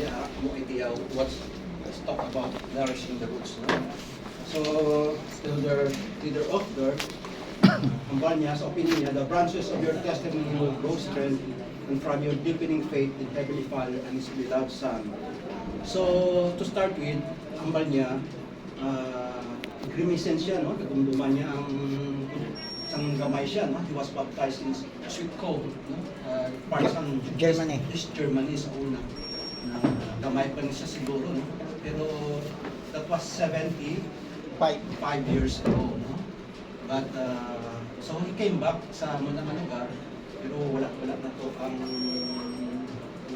idea let's talk about nourishing the roots. No? So, Leader Ofder, hambal niya, sa opinion niya, the branches of your testimony will grow strength and from your deepening faith in Heavenly Father and His beloved Son. So, to start with, hambal niya, grimacent siya, no? Nagumduman niya ang isang gamay siya, no? He was baptized in Sweet Cove, no? Parsan, Germany. East Germany sa una. Gamay pa rin siya siguro, no? Pero that was 75 years ago, no? But, so he came back sa munang lugar, pero wala na to ang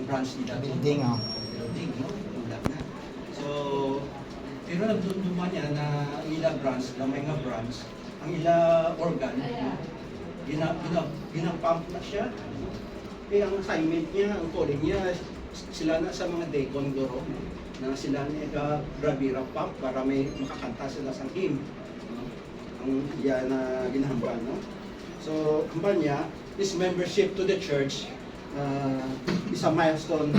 branch nila. Building, oh. Building, no? Wala na. So, pero nagdunduma niya na ila branch, gamay nga branch, ang ila organ, ginapump na siya. Kaya ang assignment niya, ang calling niya, sila na sa mga deacon guro, na sila niya gravira pump para may makakanta sila sa hymn. No? Ang iya na ginahambal, no? So, hambal niya, this membership to the church is a milestone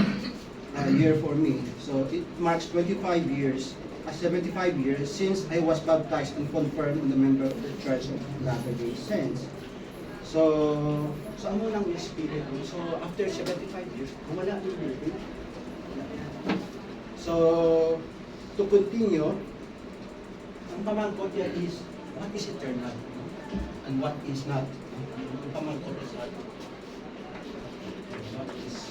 year for me. So, it marks 75 years 75 years since I was baptized and confirmed in the member of the Church of Latter-day Saints. So ang unang Spirit ko, so after 75 years, wala yung building. So, to continue, ang pamangkot niya is, what is eternal and what is not? Ang pamangkot is what is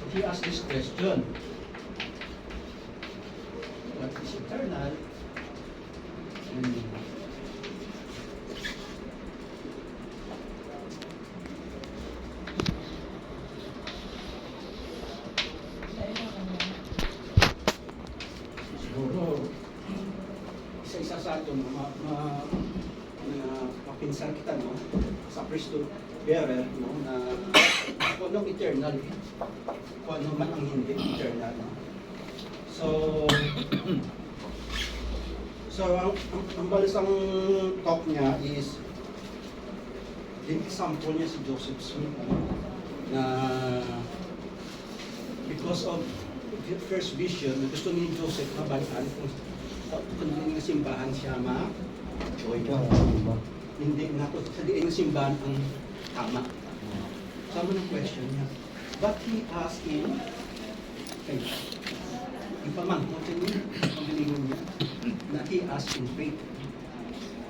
he asked this question. What is eternal? Siguro, isa-isa sa atin, mapinsan kita, no? Sa priesthood bearer, no? Na kung anong eternal, kung ano man ang hindi eternal. No? So ang balisang talk niya is, din example niya si Joseph Smith, na because of the first vision, gusto ni Joseph na balikan kung hindi simbahan siya ma-joy. Hindi na to, sa diin ng simbahan ang tama. Sama ng question niya. But he asked him, okay, ipamangkot niya, pamilingon niya, na he asked in faith.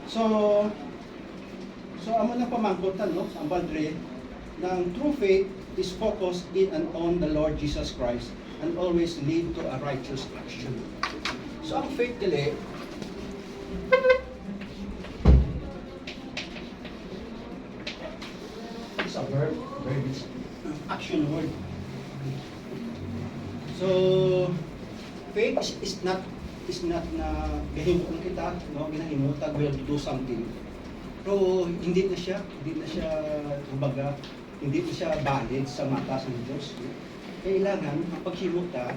So amo na pamangkotan, no, sa Ambaldre, ng true faith is focused in and on the Lord Jesus Christ and always lead to a righteous action. So ang faith dili, is a verb is action word. So faith is not na gahimot kita, no, ginahimutag will do something. Pero hindi na siya kumbaga, hindi na siya valid sa mata ng Diyos. No? Kailangan paghimuta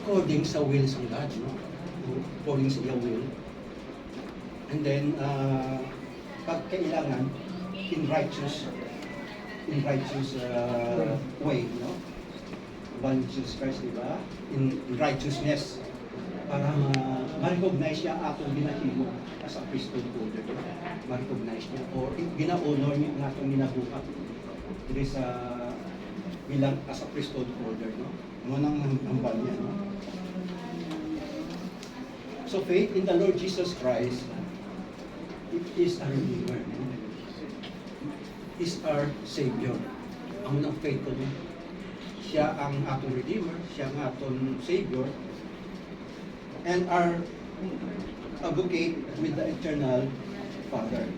according sa will ng God, no? According sa iyang will. And then pag kailangan in righteous way, no? One Jesus Christ, di ba? In righteousness, para ma-recognize niya atong ginahimo as a priesthood holder. Ma-recognize niya, or gina-honor niya ang atong ginabuhat. Dili sa bilang as a priesthood holder, no? Ngunang hambal niya, no? So faith in the Lord Jesus Christ, it is a Redeemer, no? Is our Savior. Ang unang faith ko, no? Siya ang atong Redeemer, siya ang atong Savior, and our advocate with the eternal Father.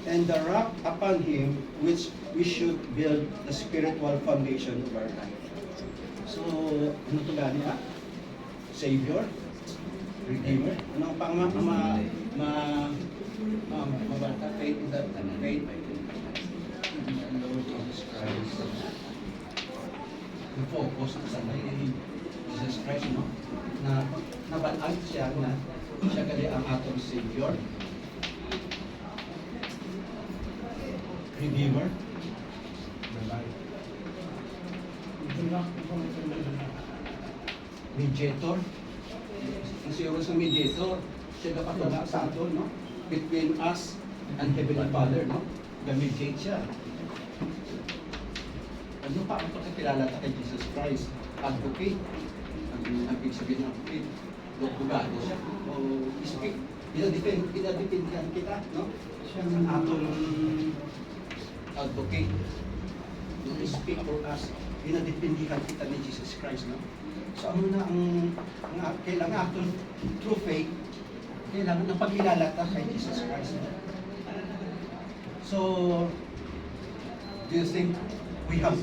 And the rock upon Him which we should build the spiritual foundation of our life. So, ano ito gani ha? Savior, Redeemer. Ano ang pang mabata? Faith in the faith in the Lord Jesus Christ. Focus sa Jesus Christ, no? Na nabalag siya na siya gali ang atong Savior. Redeemer, mediator. Siguro sa mediator, siya kapatala sa atin, no? Between us and Heavenly Father, no? The-mediate siya. Ano pa ang pagkakilala ta kay Jesus Christ? Advocate. Ang ibig sabihin ng advocate, bugado siya. O speak. Pinadependyan kita, no? Siya ang atong advocate. No? Speak for us. Pinadependyan kita ni Jesus Christ, no? So ano na ang kailangan atong true faith, kailangan ng pagkilala ta kay Jesus Christ. No? So, do you think we have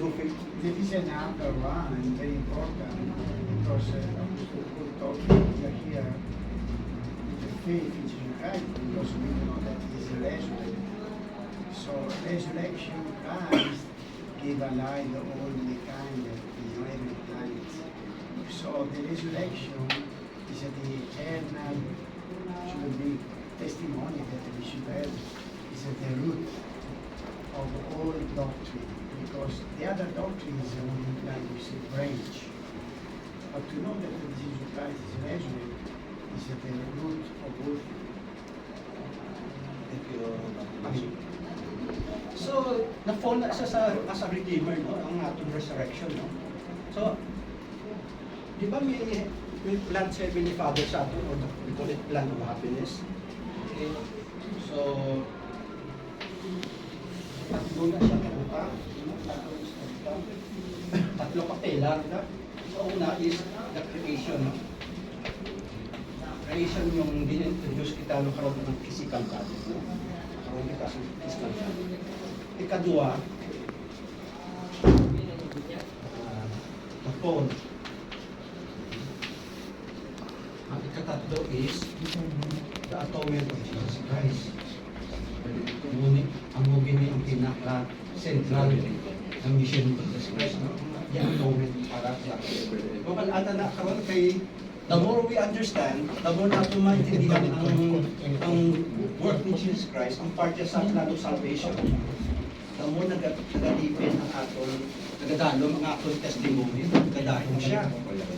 true faith? There is another one, very important, because Apostle Paul told me we are here with the faith in Jesus Christ, because we know that he is resurrected. So resurrection Christ gave alive all mankind that every planet. So the resurrection is the eternal, should be testimony that we should have, is at the root of all doctrine. Because the other doctrine is only like we say branch. But to know that Jesus Christ is resurrected is at the root of all. Thank you. So, na-fall na siya as a redeemer, no? Ang atong resurrection, no? So, di ba may plan sa Heavenly Father sa atin, or we call it plan of happiness? Okay. So, tatlo na siya karuta. Tatlo ka pillar. So, una is the creation. No? Creation yung din-introduce kita ng karoon ng physical body. No? Karoon kita sa physical body. Ikadua, the fall. Ang ikatatlo is the atonement of Jesus Christ. Ngunit ang mugini ang pinaka-central ng mission of Jesus Christ, no? Yung atonement para sa atin. Kung ata na karoon kay, the more we understand, the more natin maintindihan ang work ni Jesus Christ, ang part niya sa plan of salvation, the more nagalipin ang atong, nagadalom ang atong testimony, nagadahin siya.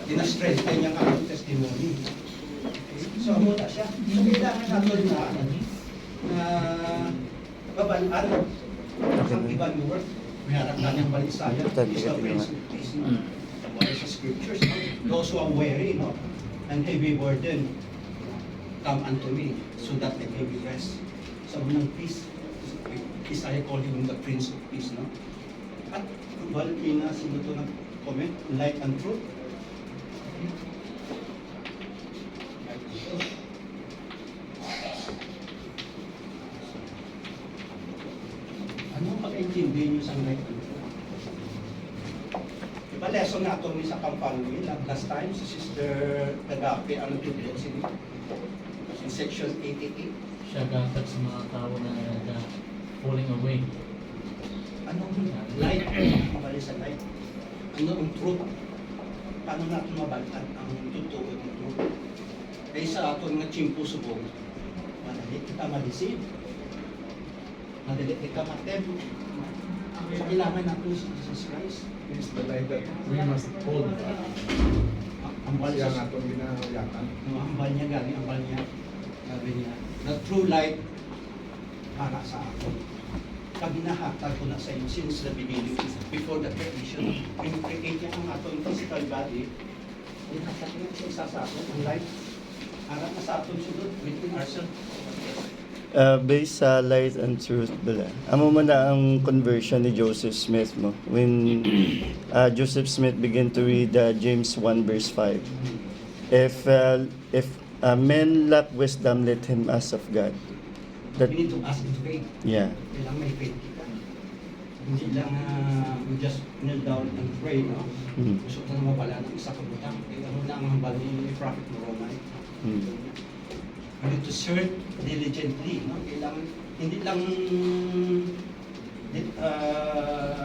Dina-strengthen niya ang atong testimony. So, muna siya. So, kailangan natin na babalaan ang ibang work. May harap na niyang baliksaya. Is the Prince of Peace. What is the scriptures? Those who are weary, no? And heavy burden, come unto me, so that they may be rest. So, ng peace, Isaiah called him the Prince of Peace, no? At, Valpina, sino ito nag-comment? Light and truth. Anong pag-intindi niyo sa light and truth? Diba lesson na ito sa Kampalwi, last time, si Sister Tagapi, ano ito in section 88. Siya gatag sa mga tao na falling away. Anong light? Mabali sa light. Ano ang truth? Paano natin mabalikan ang totoo ng truth? Kaya sa aton nga chimpo subong, madali kita ma-deceive. Madali kita matem. So, kailangan natin si Jesus Christ. Is the light that we must hold. Ang bal Siya sa nga itong ginahayakan. ang bal niya galing, ang bal niya. Sabi niya, the true light para sa ako. Pag hinahatag ko na sa inyo since the beginning, before the creation, create niya ang atong physical body, hinahatag niya sa isa sa atin, ang light. Harap na sa atong sunod, within ourselves. Based sa light and truth bala. Amo man na ang conversion ni Joseph Smith mo. When Joseph Smith began to read James 1 verse 5. If men lack wisdom, let him ask of God. That, We need to ask in faith. yeah. Kailangan may faith kita. Hindi lang we just kneel down and pray, no? Mm. Gusto ko na mawala ng isa kabutang. Kaya ano na ang hambal ni Prophet Moroni. Mm. We need to search diligently, no? Kailangan, hindi lang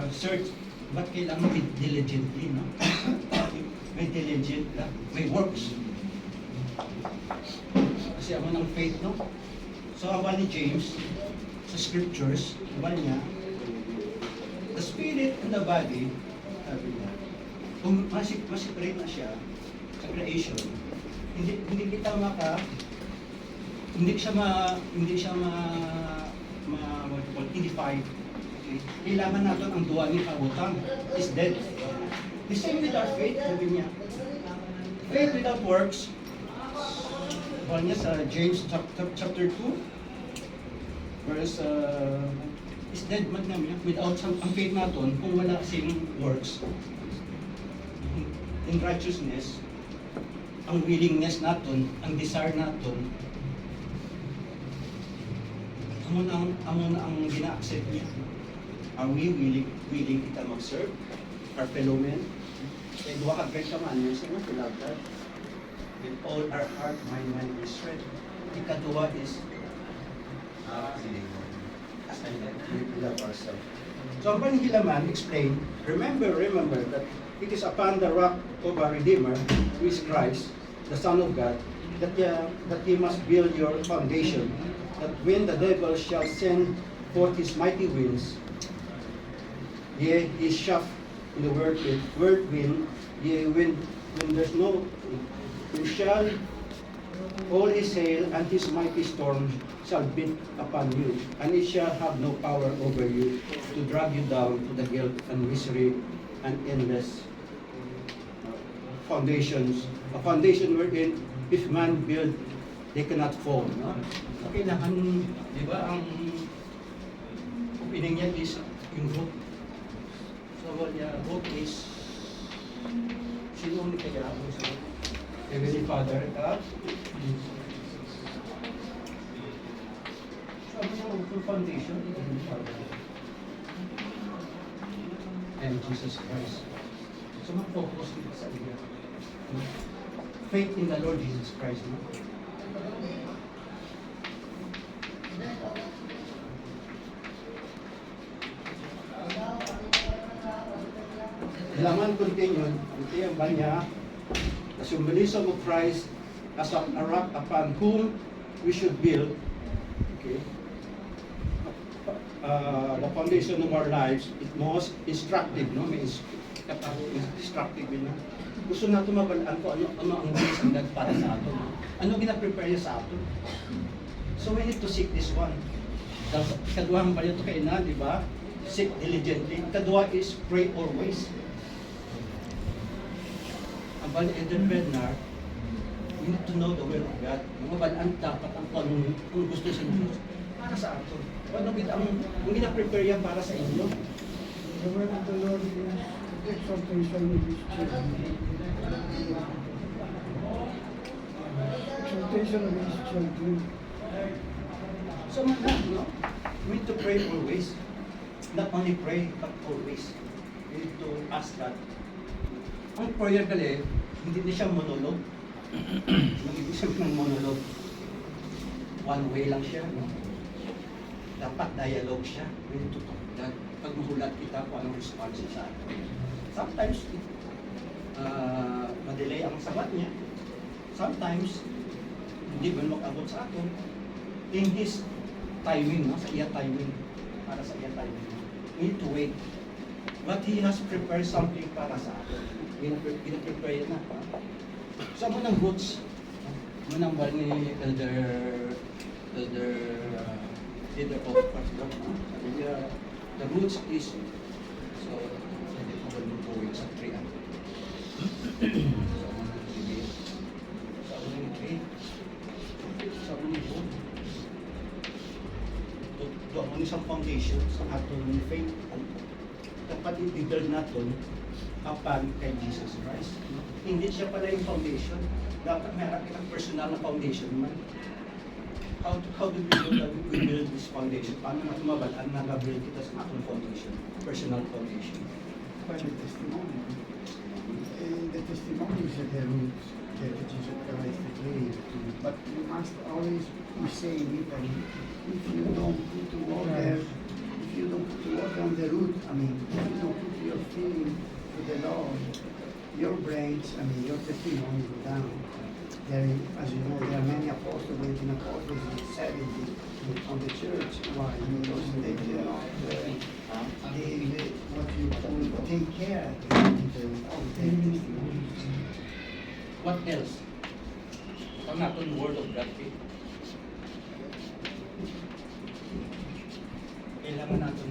search, but kailangan may diligently, no? May diligent, may works. Kasi ako ng faith, no? So, awa ni James, sa scriptures, naman niya, the spirit and the body, sabi niya, kung masiparate na siya sa creation, hindi kita hindi siya what you call, edified. Okay? Kailangan natin ang duwa ni kabutang is dead. The same with our faith, sabi niya. Faith without works, bawal niya sa James chapter 2, verse is dead man namin without ang faith natin kung wala sing works in righteousness, ang willingness natin, ang desire natin, amo na ang gina-accept niya. Are we willing kita mag-serve our fellow men? Kaya duwa ka great commandments, to love God with all our heart, mind, and strength. Ikaduwa is we love ourselves. So ang Panhilaman explain, remember that it is upon the rock of our Redeemer, who is Christ, the Son of God, that He must build your foundation, that when the devil shall send forth his mighty winds, yea, his shaft in the whirlwind, yea, when there's no, when shall all his sail and his mighty storm shall beat upon you, and it shall have no power over you to drag you down to the guilt and misery and endless foundations. A foundation wherein if man build, they cannot fall. No? Okay na, di ba, ang opening niya is yung hope. So, hope is, sino ni kaya ako sa Heavenly Father, sabi niya, yung foundation, Heavenly Father, and Jesus Christ. So, mag-focus dito sa iyo. Faith in the Lord Jesus Christ. No? Laman continued, ito yung banya, the symbolism of Christ as a rock upon whom we should build, okay, the foundation of our lives. It most instructive, no? May instructive yun, no? Gusto natin mabalaan ko ano ang ways ang God para sa atin. Ano gina-prepare niya sa atin. So we need to seek this one. Kaduhang ba ito kay na, di ba? Seek diligently. Kadua is pray always. Ang bali Eden Bednar, we need to know the will of God. Mga balaan dapat ang kung gusto sa Diyos para sa atin. Ano ang gina-prepare yan para sa inyo? The word of the Lord is exhortation of His children. Exhortation of His children. So no? We need to pray always. Not only pray, but always. We need to ask God. Ang prayer gali, hindi na siya monolog. Hindi siya monolog. One way lang siya, no? Dapat dialogue siya. We need to talk to God. Pag mahulat kita kung anong response sa atin. Sometimes, madelay ang sabat niya. Sometimes, hindi ba mag-abot sa atin. In His timing, no? Sa iya timing. Para sa iya timing. We need to wait. But He has prepared something para sa atin. Pinaprepare na. So, munang roots. Munang bal ni Elder of Pastor. Sabi niya, the roots is, so, hindi ko ba lupuin sa tree. So, munang tree. So, munang tree. So, munang root. Doon mo isang foundation sa atong faith. Dapat i-build natin upon kay Jesus Christ. Hindi siya pala yung foundation. Dapat meron kitang personal na foundation man. How do we build this foundation? Paano natin mabalaan na nag-build kita sa atong foundation? Personal foundation. By the testimony. The testimony is the roots that Jesus Christ declared. But you must always be saying it, and if you don't put to work there, if you don't put to work on the root, I mean, if you don't put your feeling to the Lord, your brains, I mean, your testimony go down. There, as you know, there are many apostles, 18 apostles, and 70 on the church. Why? Because they cannot, what you call, take care of the What else? Ang natin word of God. Kailangan natin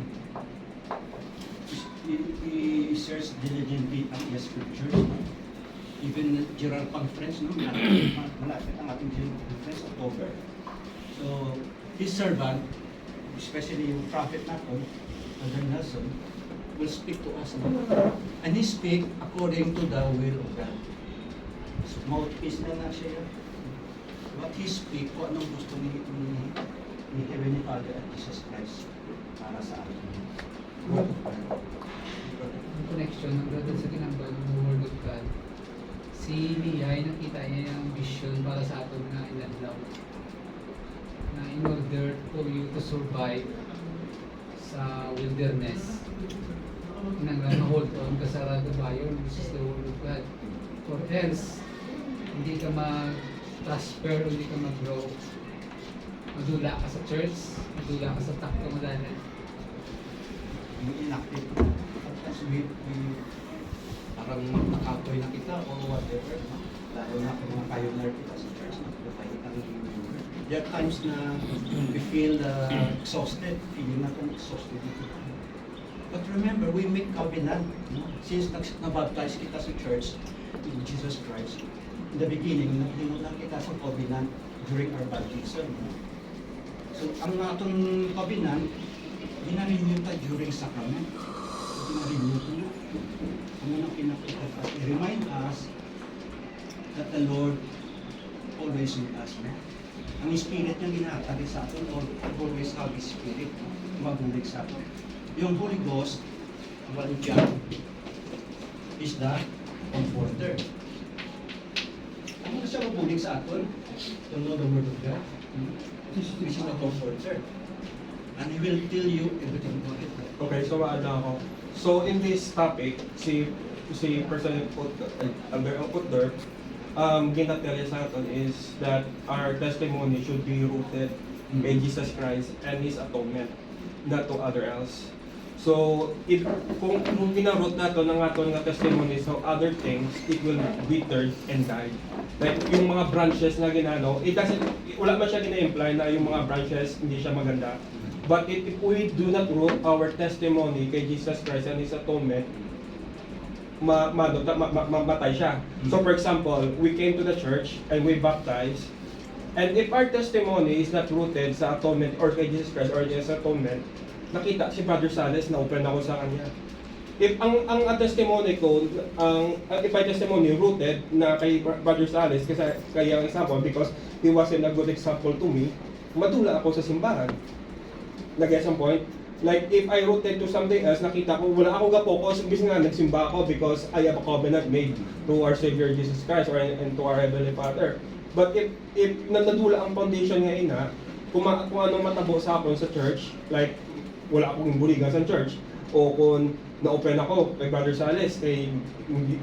i-search diligently ang scriptures. Even General Conference, no? Malapit ang ating General Conference, October. So, his servant, especially yung prophet natin, Brother Nelson, will speak to us. And he speak according to the will of God. So, mouthpiece na siya. What he speak, kung anong gusto ni Heavenly Father at Jesus Christ para sa atin. Ang connection ng brother sa ginagawa ng Word of God, si Leah ay nakita niya yung vision para sa atin na ilanlaw. Na in order for you to survive sa wilderness, kinanglan hold on ka sa ragabayon, which is the Word of God. Or else, hindi ka mag-prosper, hindi ka mag-grow. Madula ka sa church, madula ka sa takto madalan. Yung inactive. As we parang nakapoy na kita o whatever. No? Lalo na kung mga pioneer kita sa church. There are times na we feel exhausted. Feeling natin exhausted dito. But remember, we make covenant. No? Since nabaptize kita sa church, in Jesus Christ, in the beginning, nagtingunan kita sa covenant during our baptism. No? So, ang atong covenant, gina-renew ta during sacrament. So, gina-renew ta na. Ano na pinakita ka? I-remind us that the Lord always with us. No? Ang Spirit niya ginatali sa atin, always have His Spirit, mabulig sa atin. Yung Holy Ghost, ang John, is the Comforter. Ano na siya mabulig sa atin? To know the Word of God. This is the Comforter. And He will tell you everything about it. Okay, so maano ako. So in this topic, si President Putler, ginatelya sa atin is that our testimony should be rooted in Jesus Christ and His atonement, not to other else. So, if kung ginarot nato ng aton nga testimony so other things, it will withered and die. Like yung mga branches na ginano, wala man siya gina-imply na yung mga branches hindi siya maganda. But if we do not root our testimony kay Jesus Christ and His atonement, mamatay siya. So for example, we came to the church and we baptized, and if our testimony is not rooted sa atonement or kay Jesus Christ or His atonement, nakita si Brother Sales na open ako sa kanya. If ang testimony ko, if my testimony rooted na kay Brother Sales, kasi kaya example, because he wasn't a good example to me, madula ako sa simbahan. Nag-get some point? Like, if I rooted to something else, nakita ko, wala akong ga-focus, bis nga nagsimba ako because I have a covenant made to our Savior Jesus Christ and to our Heavenly Father. But if nadula ang foundation nga ina, kung anong matabo sa akin sa church, like, wala akong buligan sa church, o kung na-open ako kay Brother Sales,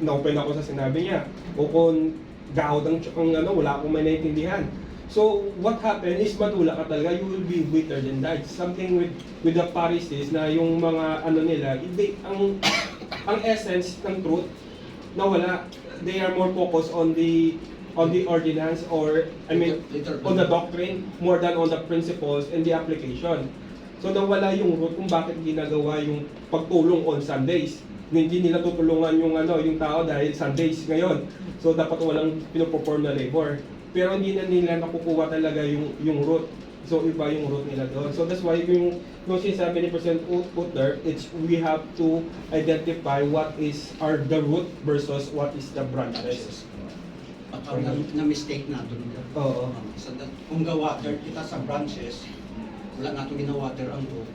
na-open ako sa sinabi niya, o kung gahod ang wala akong may naiintindihan. So, what happened is madula ka talaga, you will be withered and died. Something with the Pharisees na yung mga nila, ang essence ng truth, nawala. They are more focused on the ordinance or, on the doctrine more than on the principles and the application. So, nawala yung root kung bakit ginagawa yung pagtulong on Sundays. Hindi nila tutulungan yung tao dahil Sundays ngayon. So, dapat walang pinoperform na labor. Pero hindi na nila nakukuha talaga yung root. So iba yung root nila doon. So that's why yung sinasabi ni President Putler, we have to identify what is the root versus what is the branches. At na-mistake natin. Oo. Kung ga-water kita sa branches, wala natin gina-water ang root.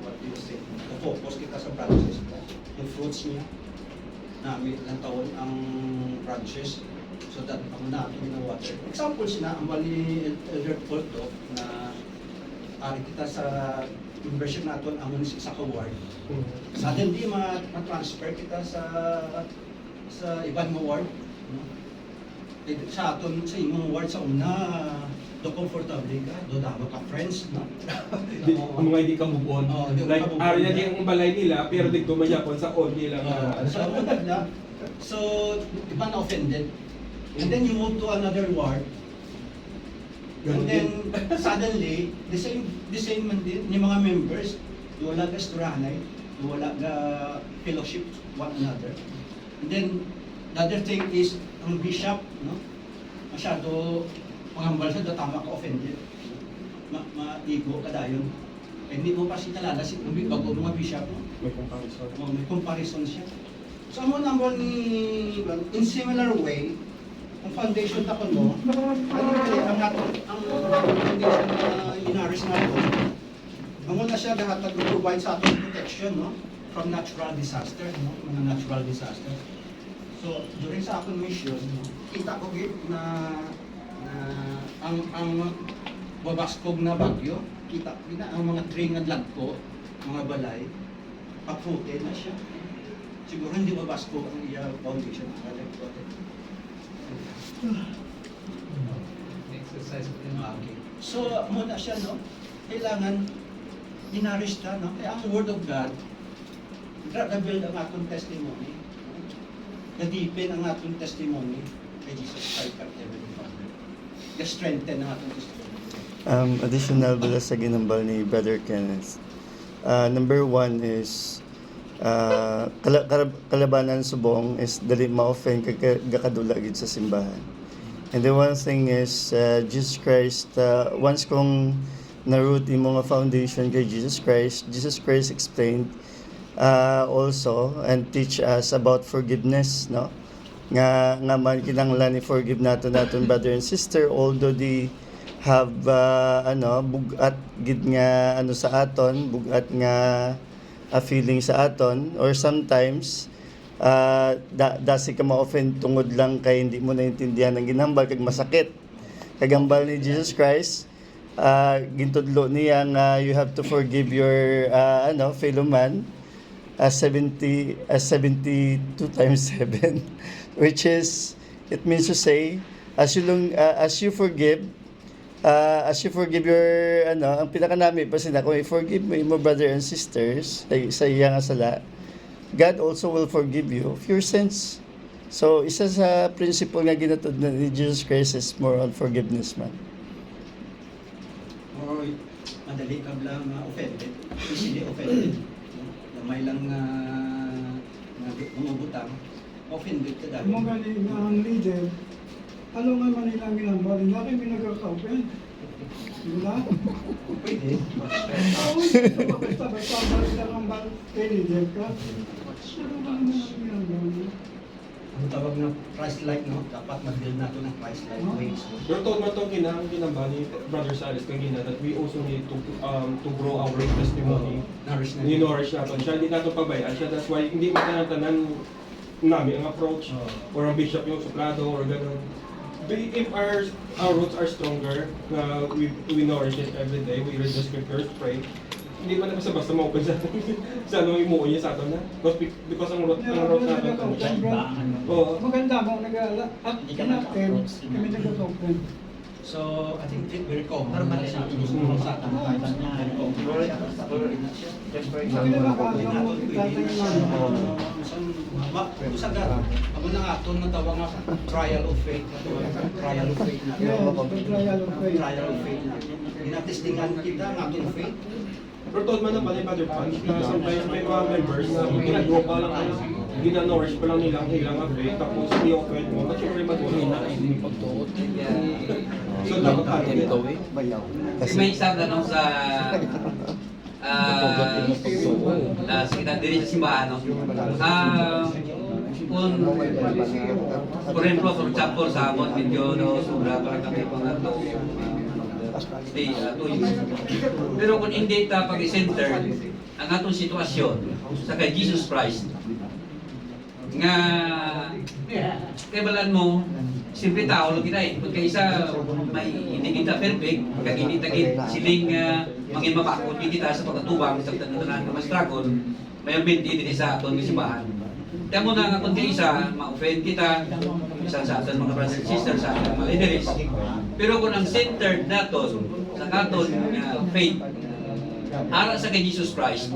What do you say? Focus kita sa branches. Yung fruits niya, namin ng taon ang branches. So that ang natin gina-water. Example sina, ang wali Elder Polto na ari kita sa inversion natin ang munis sa kaward. Suddenly ma-transfer kita sa ibang ward. No? Sa aton sa imong ward sa una do komportable ka, do damo ka friends, no? Ang mga hindi ka move on. Oo, hindi ka Like, move on. area di ang balay nila, pero di gumayapon sa all nila. So, di ba na-offended? And then you move to another ward, and then suddenly, the same man din, yung mga members, wala ka sturanay, wala ka fellowship one another. And then, the other thing is, ang bishop, no? Masyado, pangambal siya, tama ka offended. Ma-ego ka dayon. Eh, hindi mo pa siya kalala, bago mga bishop, no? May comparison. May comparison siya. So, ang naman ni, in similar way, ang foundation ta ko no, ang foundation na inaris na ito, ang una siya gahatag provide sa ating protection, no, from natural disaster, no, mga natural disaster. So, during sa akong mission, no, kita ko gid na ang babaskog na bagyo, kita ko na ang mga tree nga dagko, mga balay, uprooted na siya. Siguro hindi babaskog ang iya foundation, Exercise ko yun. Okay. So, muna siya, no? Kailangan inaris ka, no? Kaya ang Word of God, build ang atong testimony. Na-deepen ang atong testimony kay Jesus Christ at Heavenly Father. Na-strengthen ang atong testimony. Additional bala sa ginambal ni Brother Kenneth. Number 1 is kalabanan subong is dali ma-offend kakadula gid sa simbahan. And the one thing is Jesus Christ, once kung na-root imo nga foundation kay Jesus Christ explained also and teach us about forgiveness, no? Nga man kinahanglan ni forgive naton brother and sister, although they have bugat gid nga sa aton, bugat nga a feeling sa aton, or sometimes dasi ka ma-offend tungod lang kay hindi mo naintindihan ang ginhambal kag masakit. Kagambal ni Jesus Christ, gintudlo niya nga you have to forgive your fellow man 72 times 7, which is, it means to say, as you forgive your ang pinakanami pa sina kung i-forgive mo your brother and sisters sa iyang sala, God also will forgive you of your sins. So isa sa principle nga ginatud ni Jesus Christ is more on forgiveness man. Or madali ka lang offended, easily offended. May lang na bumubutang, offended ka dahil. Kung magaling na ang leader, ano nga man nilang ginambal, hindi kayo pinagkaka-open. Diba? Pwede. Oo, basta balik lang ang bal kay leader ka. Ano ba naman ang ginambal? Ang tawag na Christ-like, no? Dapat mag-build natin ng Christ-like ways. Pero told mo itong ginamba ni Brother Salis kanina that we also need to grow our testimony. Nourish na. Ni-nourish natin siya, hindi natin pabayaan siya. That's why hindi magtanang namin ang approach or ang bishop yung suplado or gano'n. If our roots are stronger, we nourish it every day, we read the scriptures, pray, hindi man na basta ma-open sa ano imuon niya sa atin na. Because ang root natin. Oo. Maganda mo nag-aala at kinapin, kami nag-open. So, I think it's very common na sa atin sa atin. Very common. Ako na nga ito natawa nga trial of faith. Trial of faith na. Trial of faith na. Ginatestingan kita ng atong faith. Pero told man na pala yung Brother Punch na sometimes may mga members na ginagawa pa lang nila, ginanourish pa lang nila ang hilang faith, tapos i-offend mo, at syempre matulog. So dapat natin ito eh. May isang tanong sa diri sa simbahan, no? Kung por ejemplo, for example, sa amon medyo sobra para kami pangatlo stay 2 years. Pero kung hindi ta pag-center ang atong sitwasyon sa kay Jesus Christ nga kabalan mo simple tao lang kita eh. Kung kaysa may hindi kita perfect, kag hindi tagit siling mangin mapakot kita sa pagkatubang sa tanan nga mas struggle, may ambente din sa aton nga simbahan. Kaya mo na nga kung di isa, ma-offend kita, isa sa atin mga brothers and sisters, sa ating mga leaders. Pero kung ang centered nato sa katon nga faith, ara sa kay Jesus Christ,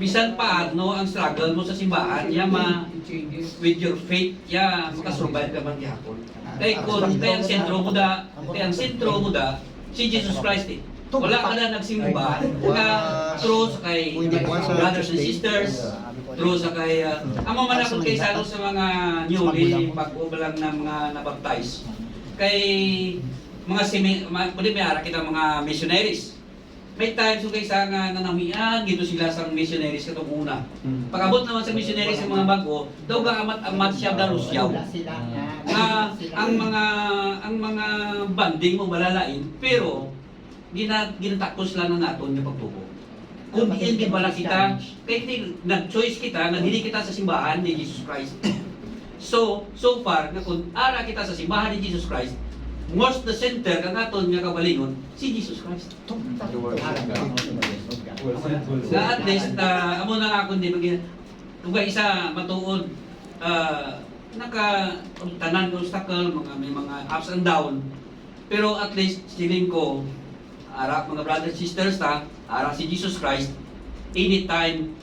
bisan pa no ang struggle mo sa simbahan, with your faith, makasurvive ka man gihapon. Kaya ang sentro mo da, si Jesus Christ eh. Wala ka na nagsimba nga true sa kay brothers and sisters, true sa kay amo man ako kay sa mga newly pag-ubalang na mga nabaptize. Kay mga pwede may ara kita mga missionaries. May times kay sa nga nanamian gito sila sa missionaries katong una. Pag-abot naman sa missionaries ang mga bago, daw ga amat siya dalusyaw. Ang mga banding mo malalain, pero ginatakos lang na naton yung pagtubo. Kung hindi bala kita, kaya nag-choice kita, nandili kita sa simbahan ni Jesus Christ. So far, na kung ara kita sa simbahan ni Jesus Christ, most the center ka naton nga kabalingon, si Jesus Christ. Na at least, amo na nga kundi kung isa matuod, tanan ko obstacle, may mga ups and down, pero at least siling ko, ara mga brothers and sisters ara si Jesus Christ, anytime,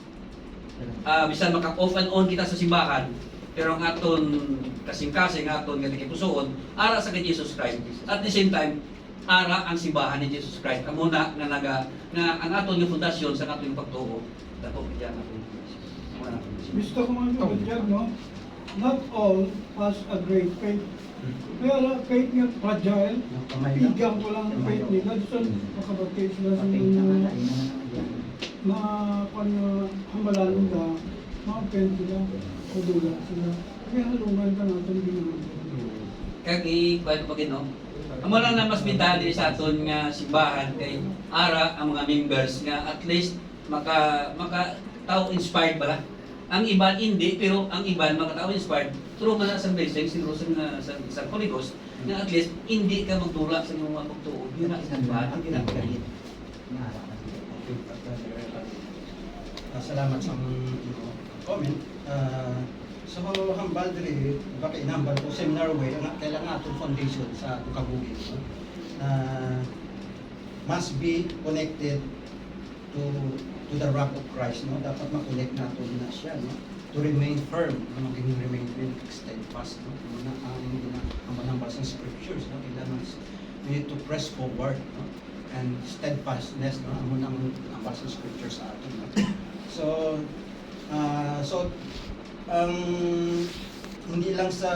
bisan maka-off and on kita sa simbahan, pero ang aton kasing-kasing, aton nga nakipusoon, ara sa kay Jesus Christ. At the same time, ara ang simbahan ni Jesus Christ. Amo na nga ang aton nga fundasyon sa aton pagtuo. Dato kaya naton. Mr. Commander, dyan, no? Not all has a great faith. Kaya faith nga fragile, bigyan ko lang ang faith nila. Doon makabatay sila sa mga hamalan nila, ma-offend sila, kudula sila. Kaya halungan ka natin ginawa. Kaya kwento pa gino. Amo lang na mas bintahan din sa aton nga simbahan kay ara ang mga members nga at least maka tao inspired bala. Ang iban hindi, pero ang iban makatao inspired through man sa blessing siguro sa Holy Ghost na at least hindi ka magtula sa mga pagtuo. Yun ang isang bahan, ang ginagalit. Salamat sa comment. So hambal diri baka inambal ko seminar way ang kailangan atong foundation sa kabugin must be connected to the rock of Christ, no? Dapat ma-connect natin na siya, no? To remain firm, ano remain firm, steadfast, no? Ang manambal sa scriptures, no? Kailangan we need to press forward, no? And steadfastness, no? Ang manambal sa scriptures sa atin, no? Hindi lang sa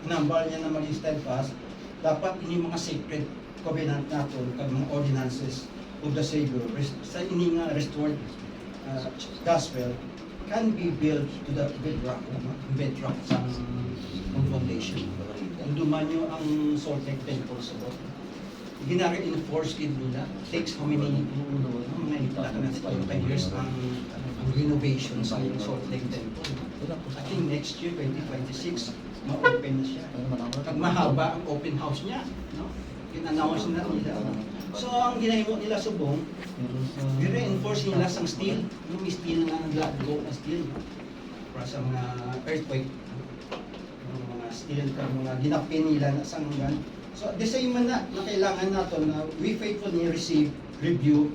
nambal niya na maging steadfast, dapat ini mga sacred covenant natin, mga ordinances of the Savior, sa ini nga restored gospel can be built to the bedrock sa foundation. Kung dumanyo ang Salt Lake Temple sa Bot, ginare-enforce nila, takes how many mga itala ka na 5 years ang renovation sa Salt Lake Temple. I think next year, 2026, ma-open na siya. Pag mahaba ang open house niya, no? In-announce na nila. So, ang ginahimo nila subong, i-reinforce nila sa steel, yung steel na naglago na steel, para sa mga earthquake, yung mga steel, mga ginapin nila na sanggan. So, the same man na kailangan natin na we faithfully receive, review,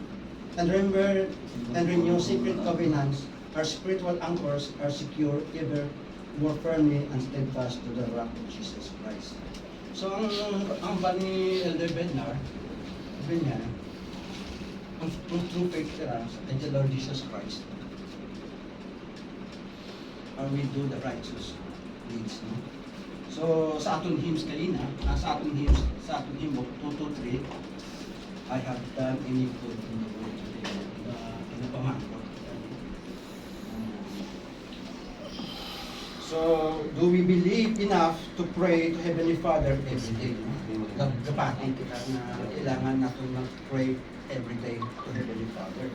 and remember and renew sacred covenants. Our spiritual anchors are secure ever more firmly and steadfast to the rock of Jesus Christ. So, ang ba ni Elder Bednar, sabi niya, ang true faith nila sa the Lord Jesus Christ, we do the righteous deeds. No? So, sa atong hymns kanina, sa atong hymn book 223, I have done any good in the world today. Pamangko. So, do we believe enough to pray to Heavenly Father every day? Kapatid kita na kailangan natin mag-pray every day to Heavenly Father.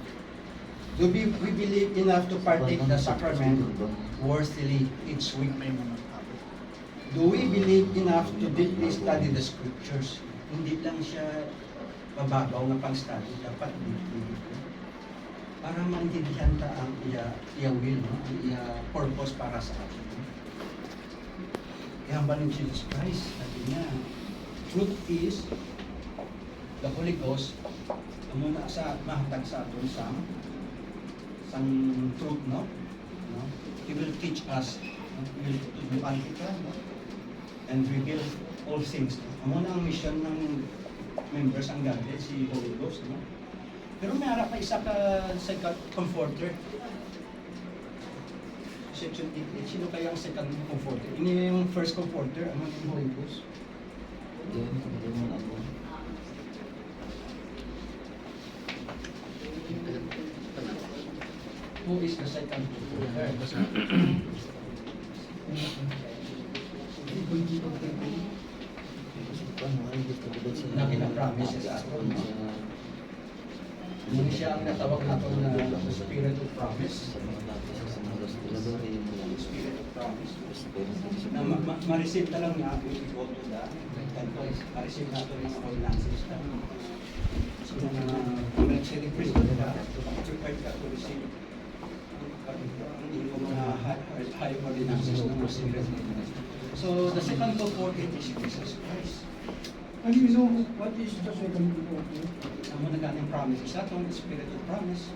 Do we believe enough to partake the sacrament worthily each week? Do we believe enough to deeply study the scriptures? Hindi lang siya mababaw na pang-study, dapat deeply. para maintindihan ta ang iya will, no? Ang iya purpose para sa atin. Kaya ba ng Jesus Christ, sabi niya, truth is, the Holy Ghost, muna sa mahatag sa atin sa truth, no? He will teach us, no? He will tutubuan kita, no? And reveal all things. Muna ang mission ng members ang Godhead, si Holy Ghost, no? Pero may harap pa isa ka second comforter. Section 8, sino kaya ang second comforter? Ini yung first comforter, ang mga Holy Ghost. Who is the second comforter? Na pinapromise sa atin. Hindi siya ang natawag natin na Spirit of Promise. Spirit of Promise. Na ma-receive na lang nga if we go to the temple. Ma-receive natin mga ordinances na. So, mga nag-celebrate nila, prepared ka to receive hindi ko mga high ordinances ng mga Spirit. So, the second comforter is Jesus Christ. And you know what is the second comforter? Ang mga nagaling promise sa itong Spirit of Promise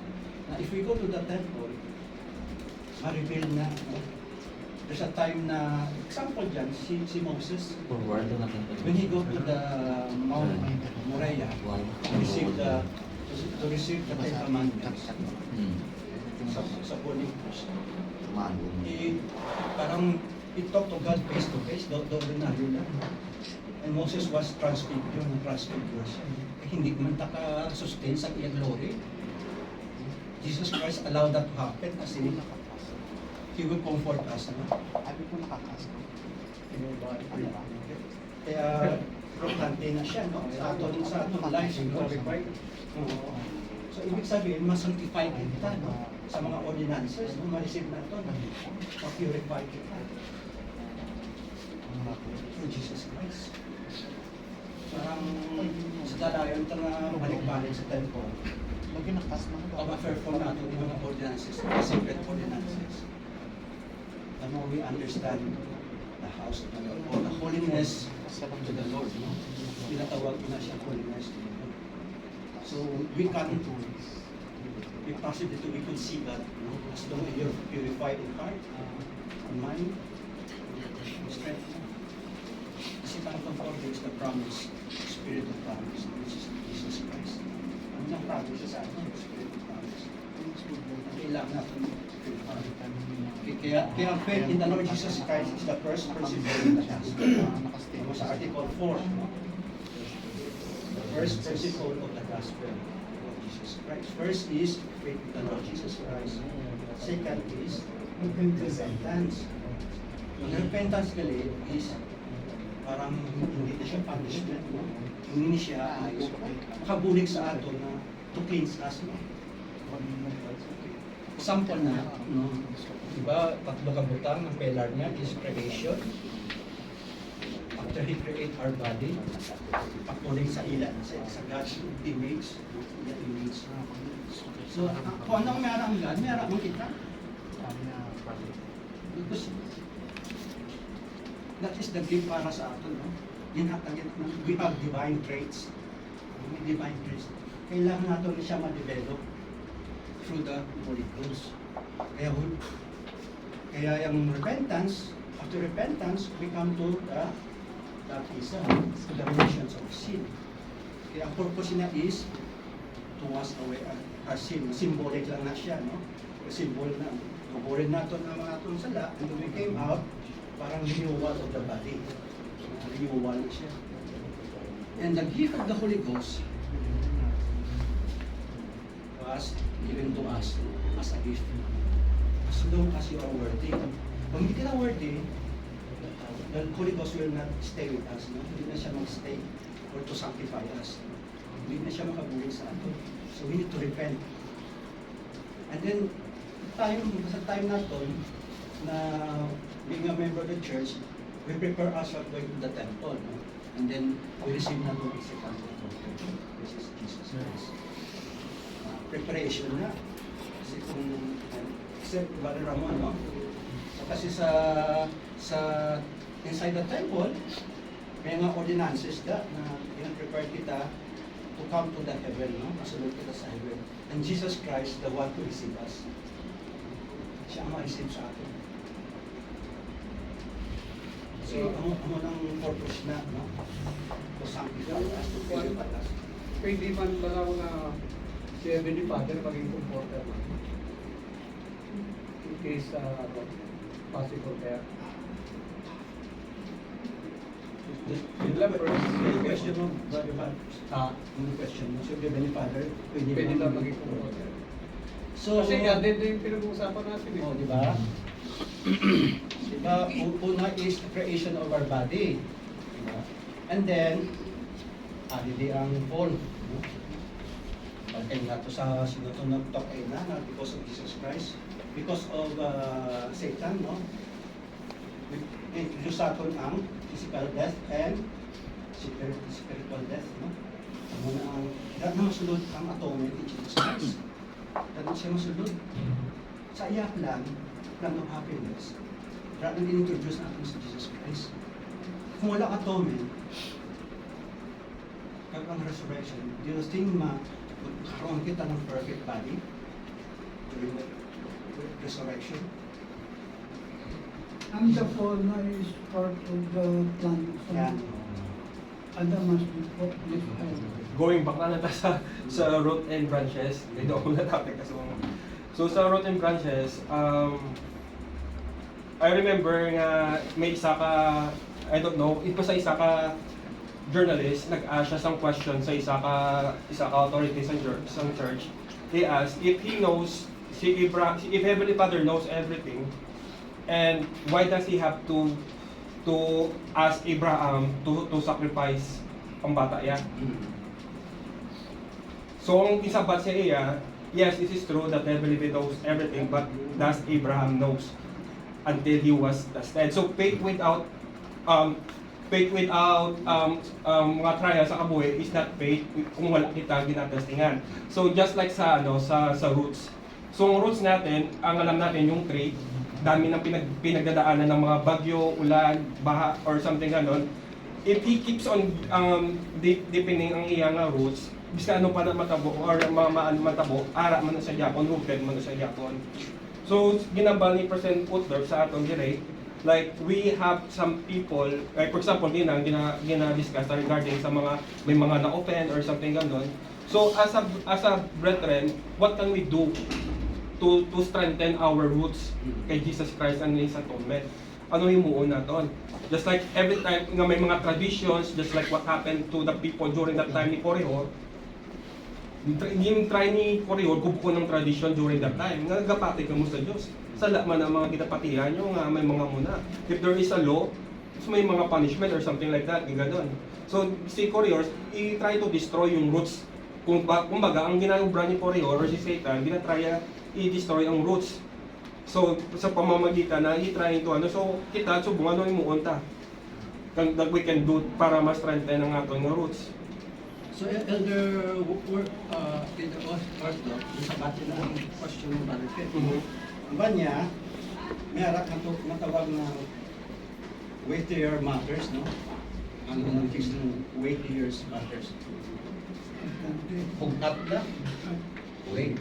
na if we go to the temple, ma-reveal na. There's a time na, example dyan, si Moses, when he go to the Mount Moriah to receive the Ten Commandments sa burning bush, parang he talked to God face to face, doon na lang. And Moses was transfigured, hindi man taka-sustain sa iyang glory. Jesus Christ allowed that to happen kasi He will comfort us. Kaya importante na siya, no? Sa aton lives, glorified. So ibig sabihin, ma-sanctify kita, no? Sa mga ordinances, no? Ma-receive na ito, ma-purify kita. Through Jesus Christ. Parang sa dalayan ito na balik-balik sa temple. Pag-perform natin yung mga ordinances, the sacred ordinances. The more we understand the house of the Lord, or the holiness to the Lord, no? Pinatawag ko na siya holiness to the Lord. So we can, we possibly we could see that, no? As long as you're purified in heart, in mind, strength. Kasi ang comforter is the promise, Spirit of promise, which is Jesus Christ. Ang nang promise sa atin, Spirit of promise. Kailangan natin kaya faith in the Lord Jesus Christ is the first principle in the gospel. Sa Article 4, no? The first principle of the gospel of Jesus Christ. First is faith in the Lord Jesus Christ. Second is repentance. Ang repentance gali is parang hindi na siya punishment, no? Hindi siya ay makabulig sa ato na to cleanse us, no? Example na, no? Diba, tatlo kabutang ng pillar niya is creation. After He create our body, according sa ilan, sa God's image, the image. So, kung anong meron ang God, meron ang kita. Because that is the gift para sa atin, no? We have divine traits. Divine traits. Kailangan natin siya ma-develop through the Holy Ghost. Kaya yung repentance, after repentance, we come to the baptism, to the remissions of sin. Kaya ang purpose niya is to wash away our sin. Symbolic lang na siya, no? Symbol na, tuburin natin ang mga itong sala, and when we came out, parang renewal of the body. Renewal siya. And the gift of the Holy Ghost was given to us as a gift. As long as you are worthy. Kung hindi ka na worthy, the Holy Ghost will not stay with us. No? Hindi na siya mag-stay or to sanctify us. Hindi na siya makabuhay sa atin. So we need to repent. And then, sa time natin, na being a member of the church, we prepare ourselves going to the temple. No? And then, we receive na the second comforter, which is Jesus Christ. Preparation na. si kung except Brother Ramon, no? So, kasi sa inside the temple, may mga ordinances na prepare kita to come to the heaven, no? Masunod kita sa heaven. And Jesus Christ, the one to receive us. Siya ang ma-receive sa atin. So, amo ng purpose na, no? To sanctify us, to purify us. Pwede man ba raw na si Heavenly Father maging comforter man? In case possible kaya. Yun lang, yung question mo, Brother Pat. Yung question mo, so Heavenly Father, Pwede daw maging comforter. So, Kasi yan din yung pinag-uusapan natin eh. oh, di ba? Diba, una is the creation of our body. Diba? And then, di ang fall. No? Pagkain nga to sa sinutunod talk ay na because of Jesus Christ. Because of Satan, no? Introduce sa atin ang physical death and spiritual death, no? Ano na ang, dahil na masulod ang atonement ni Jesus Christ. Dahil siya masulod. Sa iyak lang, plan of happiness, dahil in-introduce natin si Jesus Christ. Kung wala atonement, kag ang resurrection, do you think magkaroon kita ng perfect body during the resurrection? And the fall na is part of the plan. So, Yan. Adam must be put this time. Going back na natin sa root and branches, ito ako na topic kasi so sa root and branches, I remember nga may isa ka, I don't know, ito sa isa ka journalist, nag-ask siya some question sa isa ka authority sa church. He asked if he knows, if Heavenly Father knows everything, and why does he have to ask Abraham to sacrifice ang bata niya? So ang isabat siya iya, yes, it is true that Heavenly Father knows everything, but does Abraham knows until he was tested. So faith without mga trial sa kabuhi is not faith kung wala kita ginatestingan. So just like sa sa roots. So ang roots natin, ang alam natin yung tree, dami ng pinagdadaanan ng mga bagyo, ulan, baha, or something ganon. If he keeps on deepening ang iyang roots, biska ano pa na matabo or matabo, ara man na sa Japon, rooted man na sa Japon. So ginambal ni President Putler sa atong dire, like we have some people, like for example, gina-discuss regarding sa mga may mga na-offend or something ganon. So as a brethren, what can we do to strengthen our roots kay Jesus Christ and His atonement? Ano yung muon naton? Just like every time nga may mga traditions, just like what happened to the people during that time ni Corihor, yung try ni Corihor, kubuko ng tradition during that time, nga gapati ka mo sa Diyos. Sala man ang mga kitapatihan nyo nga may mga muna. If there is a law, so may mga punishment or something like that, gano'n. So si Corihor, i-try to destroy yung roots. Kumbaga, ang ginagawa ni Corihor or si Satan, ginatrya i-destroy ang roots. So sa pamamagitan na i-try to so kita subong ano yung muunta that we can do para ma-strengthen ang atong roots. So, Elder, in the Orthodox, yung sabatin na ang question ng Brother Pet. Ang ba niya, may arak matawag na weightier matters, no? Ang fix ng weightier matters. Pugkat na. Wait.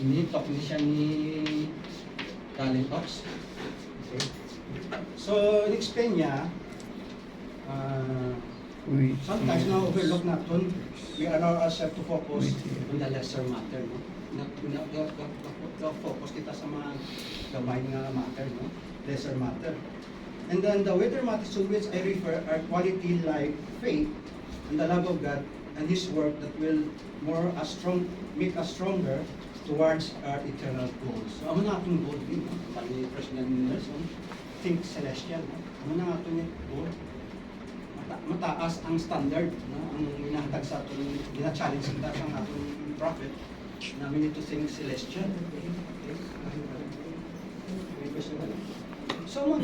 Ini-talk ni siya ni Talent Talks. Okay. So, in-explain niya, sometimes na-overlook natin, we allow ourselves to focus on the lesser matter, no? Focus kita sa mga gamay nga matter, no? Lesser matter. And then the greater matters to which I refer are quality like faith and the love of God and His work that will make us stronger towards our eternal goals. So, ano na itong goal din, no? Pali President Nelson, think celestial, no? Ano na itong goal? Mataas ang standard, no? Ang minahatag sa ating, gina-challenge kita sa ating prophet na we need to think celestial. Okay? So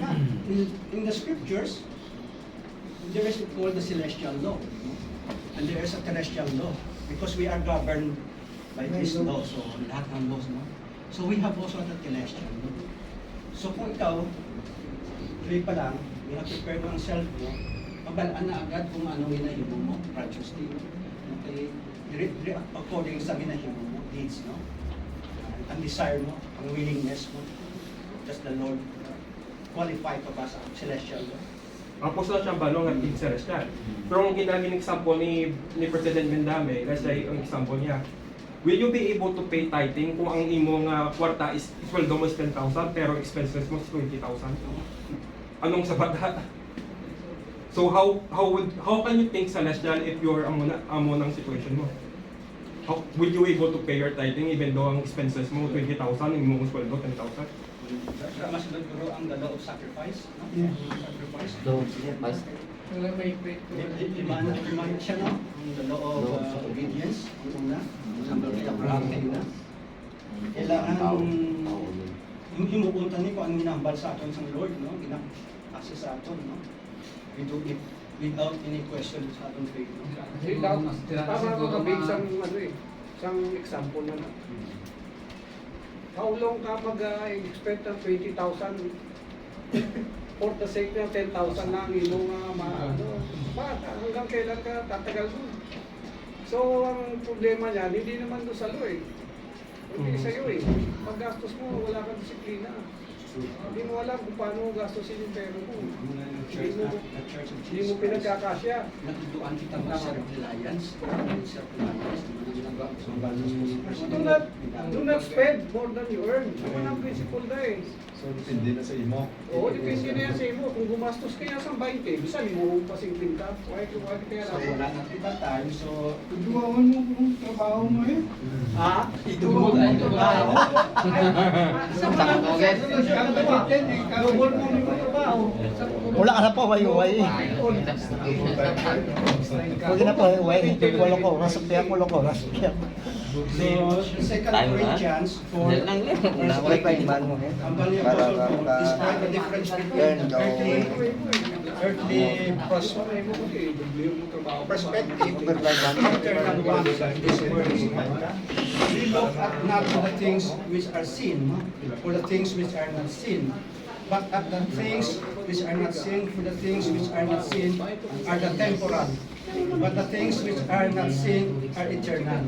in the scriptures, there is called the celestial law. No? And there is a celestial law because we are governed by this law. So lahat ng laws, no? So we have also the celestial law. So kung ikaw, tuloy pa lang, prepare mo ang self mo, mabalaan na agad kung ano ginahimo mo, righteously, no? Okay, react according sa ginahimo mo, deeds, no? Ang desire mo, ang willingness mo, just the Lord qualify ka ba sa celestial law? Ang posto siyang balong at celestial. Pero ang ginamit example ni President Mendame, let's say, ang example niya, will you be able to pay tithing kung ang imong kwarta is sweldo mo is 10,000 pero expenses mo is 20,000? Anong sapat? So how can you think celestial if you're amo ng situation mo? How will you able to pay your tithing even though ang expenses mo 20,000, ang imong sweldo 10,000? Mas naguro ang the law of sacrifice, no? Yes. Sacrifice. Wala may break to Liman siya, no? The law of obedience, ang una. Ang Abraham na. Kailangan yung himupuntan niyo kung ang minambal sa aton sa Lord, no? Ginakasi sa aton, no? We do it without any question sa aton faith, no? Tama ko kabig isang isang example na lang. How long ka mag-expect ng 20,000 for the sake ng 10,000 lang yung hanggang kailan ka tatagal mo? So, ang problema niyan, hindi naman doon sa lo hindi sa'yo paggastos mo, wala kang disiplina. Hindi mo alam kung paano gastusin yung pera mo. Hindi mo pinagkakasya. Natutuan kita mag-self-reliance. Do not spend more than you earn. Naman ang principle na So, depende na sa imo. Oo, depende na yan sa imo. Kung gumastos ka yan sa 20, bisa mo pa 50. Why kaya So, wala na kita time. So, Tuduawan mo kung trabaho mo eh. Ha? Tuduawan mo trabaho. Double mo yung trabaho. Wala ka na pa, way-way. Huwag na pa, way. Wala ko, rasapya ko, wala ko, rasapya ko. So, 2 Corinthians 4, Wala pa yung man mo, eh. ang value of Apostle Paul describe the difference between earthly perspective and eternal ones in this world. We look at not the things which are seen, or the things which are not seen, but at the things which are not seen, for the things which are not seen are the temporal, but the things which are not seen are eternal.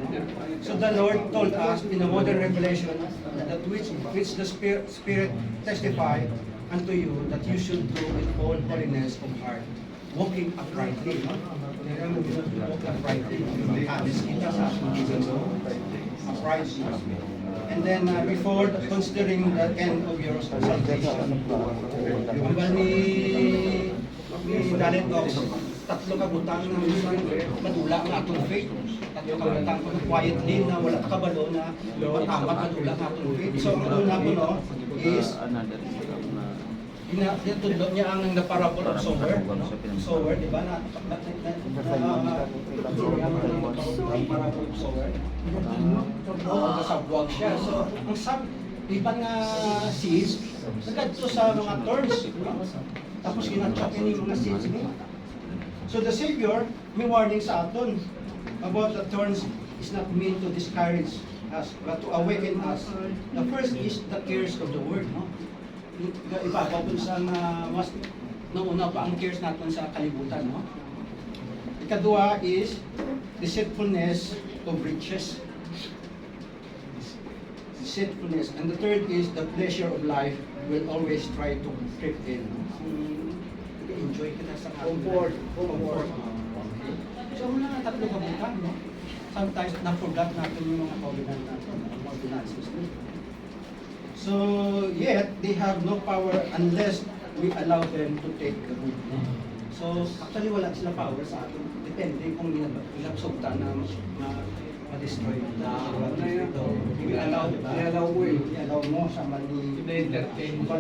So the Lord told us in a modern revelation that which the Spirit testify unto you that you should do with all holiness of heart, walking uprightly. No? Walk uprightly. Habis kita sa uprightly. And then before considering the end of your salvation, ang ni Dalet Ox, tatlo ka butang na madula ang atong faith. Tatlo ka butang ko quietly na wala kabalo na matamat madula ang atong faith. So ang una ko no is Tinutudlo niya ang the parable of sower, no? Sower, di ba? Parable of sower. Sa buwag siya. So, ang iban nga seeds, nagadto sa mga thorns. Tapos ginatsakin yung mga seeds niya. So the Savior, may warning sa aton about the thorns is not meant to discourage us, but to awaken us. The first is the cares of the word, no? Ibabaw dun sa mas nauna pa ang cares natin sa kalibutan, no? Ikadua is deceitfulness of riches. Deceitfulness. And the third is the pleasure of life will always try to creep in. Enjoy kita sa comfort. Okay. So wala nga tatlo kabutan, no? Sometimes na-forgot natin yung mga covenant natin, mga ordinances. So, yet, they have no power unless we allow them to take the root. So, actually, wala sila power sa atin. Depende kung ilapsugtan na ma-destroy. We allow, diba? I-allow mo sa mali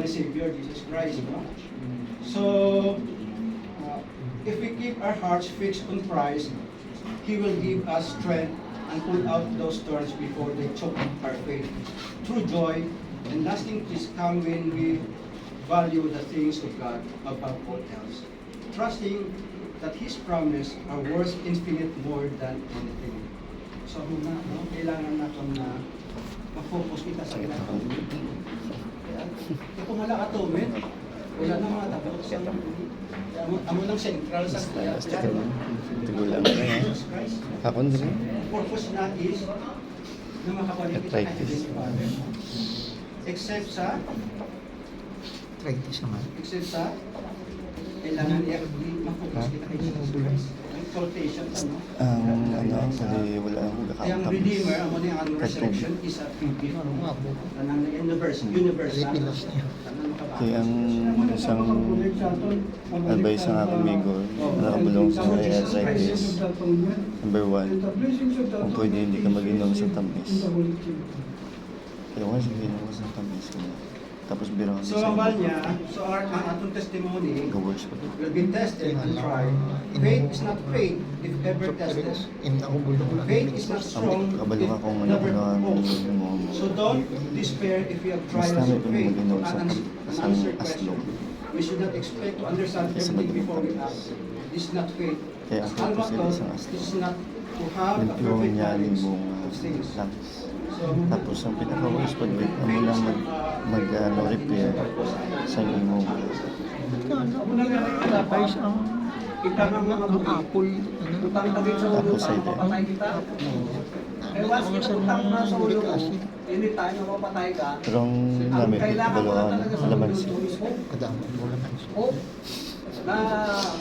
Savior, Jesus Christ. No? So, if we keep our hearts fixed on Christ, He will give us strength and pull out those thorns before they choke our faith. True joy and lasting peace come when we value the things of God above all else. Trusting that His promise are worth infinite more than anything. So muna, no, kailangan natin na mag-focus kita sa ginagawa. Kaya, kung wala ka atonement, wala na mga tapos sa amo ng central sa kaya. Tigulang na yan. Jesus Christ. Ako din. Purpose na is na makapalit kita kay Arthritis. Heavenly Father. Except sa except sa kailangan mag-focus kita kay Jesus Christ. Exaltation, ano? Kasi wala akong Kaya ang kakapag. Redeemer, ang muna yung resurrection is a tribute. Tanang universal. Tanang Kaya ang isang advice ng aking amigo na nakabulong sa may arthritis. Number 1, kung pwede hindi ka mag-inom sa tamis. Kaya wala siya inom sa tamis. Tapos biro kami So ang mahal niya, so ang atong testimony Go-works ko. will be tested and tried. Faith is not faith if ever tested. Faith is not strong Kabalo if ka kung ano never ang proved. mo. So don't despair if you have Mas trials dami of pa faith mag-inom and sa unanswered aslong. question. We should not expect to understand Kaysa everything mag-inom before we tamis. ask. This is not faith. Kaya ang purpose nila isang This aslong. is not to have a Limpyo perfect niya knowledge yung of things. lungs. So, Tapos ang pinaka-worst pag mo lang mag-repair sa imo. Kita ng mga apple, utang na din sa ulo, Tapos ay mapapatay kita. Eh, once kita utang na sa ulo mo, anytime na mapatay ka, Pero ang ang namin, kailangan mo kabalo na talaga sa alaman mundo siya. is hope. Na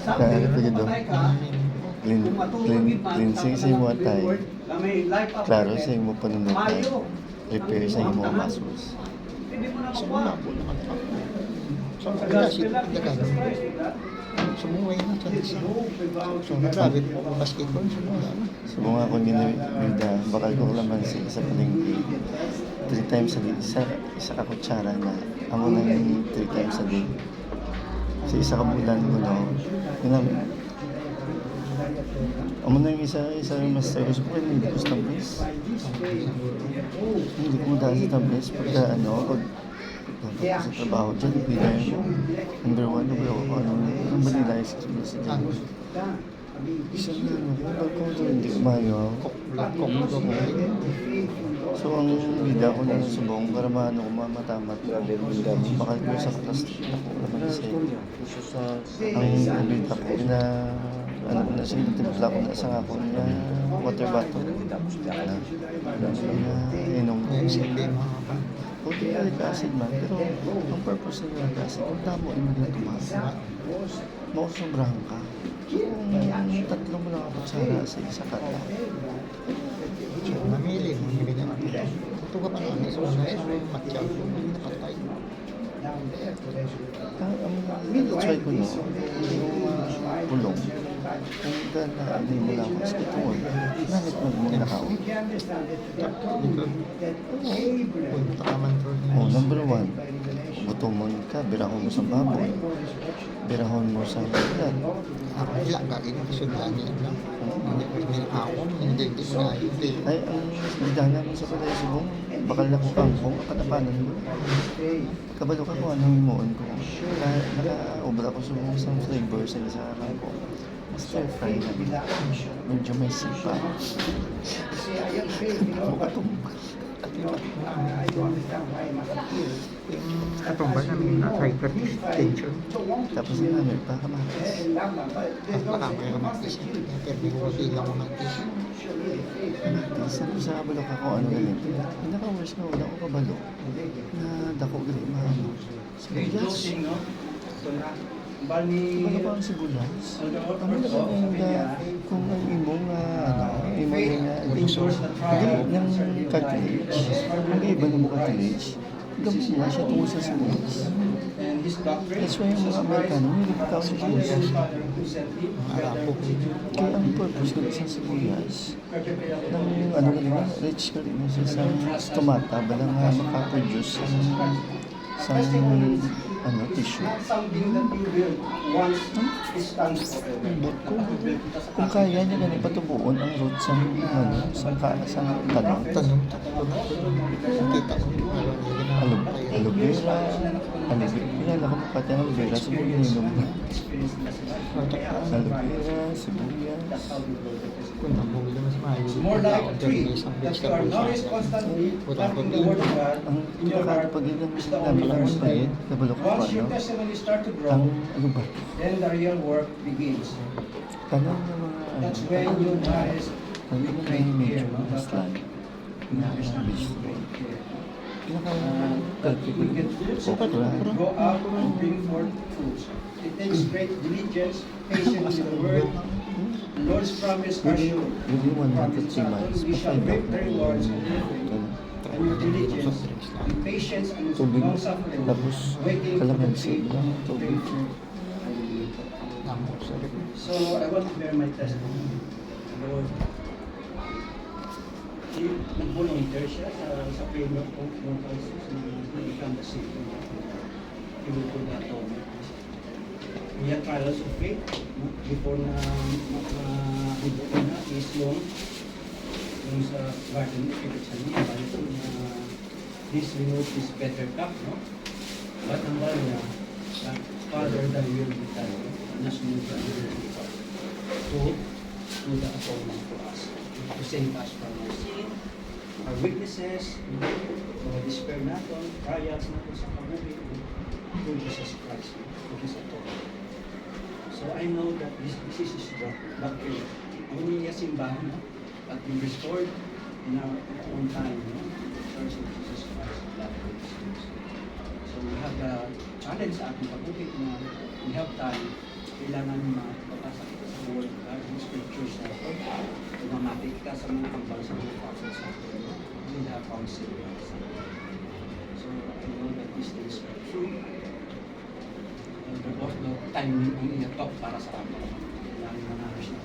Kaya someday, ano pa yun, mapatay ka, kung matulog yun man, cleansing sa imo atay. na may life after Klaro death, sa imo panunod ay mayo. repair sa imo muscles. Hindi mo na makuha. Sa gospel lang, Jesus Christ, diba? Sumuway na sa It's hope without So, nagrabe po ang basketball. Subong ako ginawida, bakal ko laman sa palengke. 3 times a day, isa ka kutsara na amo na yung 3 times a day. Sa isa ka bulan ko no, amo na yung isa yung master ko. Subukan hindi ko sa tables. Hindi ko dahil sa tables pagka pag sa trabaho dyan, pinay mo. Number 1, ano ba nila is sa dyan? Isa na, pag ko ito hindi umayo. So ang bida ko na subong para maano ko mamatamat. Bakal ko sa plastic ako naman kasi. Ang bida ko na ano ko na siya, timpla ko na sa ako na water bottle. Inom ko. Puti ka acid man, pero ang purpose ng uric acid, kung tamo ay maging tumasa, mausobrahan ka. So kung tatlo mo lang ako sa isa ka na. So, mamili na natin. Ito ka pa naman, isa mo na isang matyaw, hindi napatay. Ang try ko no, yung pulong. Kung hindi mo lang mas katungol, nanit mo mong nakaon. Punta ka man to. Number 1, gutomon ka, birahon mo sa baboy. Birahon mo sa ulan. Ako nila, gagawin ko sudlan niya lang. Hindi ako, hindi ko na hindi. Ay, ang bidana mo sa palay subong, bakal na kung kangkong, katapanan mo. Kabalo ka kung anong imuon ko. Naka-obra ko subong sa flavor sa isa kangkong. Stir fry na. Medyo may sipa. Mukatumbal. Atong ba namin arthritis, tension. Tapos yung namin, baka matis. At baka may kamatis. Pero hindi ko mabilang ko matis. Matis, ano sa kabalo ka kung ano galing. Yung naka-worse na wala ko kabalo. Na dako galing maano. Sibuyas. Bali, Ano pa ang sibuyas? Ano na kung ang imong imo ng cartilage. Ang iba na mo cartilage. Gamit niya siya tungkol sa sibuyas. and his doctrine. That's why yung mga Amerikano, hindi tao sa sibuyas. Arapo. Kaya ang purpose ng isang sibuyas, ng ano ka rin, rich ka rin sa isang stomata, balang makaproduce sa ano, tissue. Not something that you build once it stands forever. Nakapag-build kita sa Kung kaya niya ganun patubuon ang roots sa ano, sa tanong. Kita ko. Aloe vera, kilala ko makati ng aloe vera sa buhay ninom. experience nila sila. Aloe vera, sibuyas. That's how we build it. Kung nabuli naman sa mayo. It's more like a tree that you are always constantly planting the word of God Ang in your heart pag ilang is the only first step. nabalok ko Once your ano, testimony start to ang grow, ano ba? then the real work begins. Tanong ng mga ano, That's when you guys tanong ng great mga care. medyo maslan. Kinakaya We get fruits so that go out and bring forth fruits. It takes great diligence, patience in the word. The Lord's promise are sure. Within 1 month to 3 months, We shall pa-find reap out the rewards of your faith and your diligence, with patience and tubig, long suffering, tapos waiting for the kalamansi faith lang, to tubig. bring forth. So I want to bear my testimony. Lord, nag-volunteer siya sa framework of Mount Francis na become the city. He will do that all. We have trials of faith before na maka-ibigay na is yung sa garden effect sa niya, na this remove this better cup, no? But ang bala niya, Father, thy will be done, na sunod ka ang will be done. To the atonement for us, to save us from our sin, our weaknesses, mga despair natin, trials natin sa kabuhi, through Jesus Christ, through His atonement. So I know that this is the doctrine. Ang niya simbahan, no? At be restored in our own time, no? The Church of Jesus Christ, blood of His sins. So we have the challenge sa ating kabuhi na we have time, kailangan mabasa kita sa Word of God, yung scriptures na ito, tumamati ka sa mga ambang sa mga prophets sa atin, no? We have counsel. So I know that these things are true. The timing ang i-talk para sa akin. Kailangan na namin siya.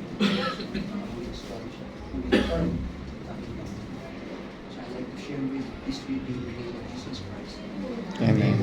Mag-restore siya. Mag-return sa ating Panginoon. So I'd like to share with this people in the name of Jesus Christ. Amen.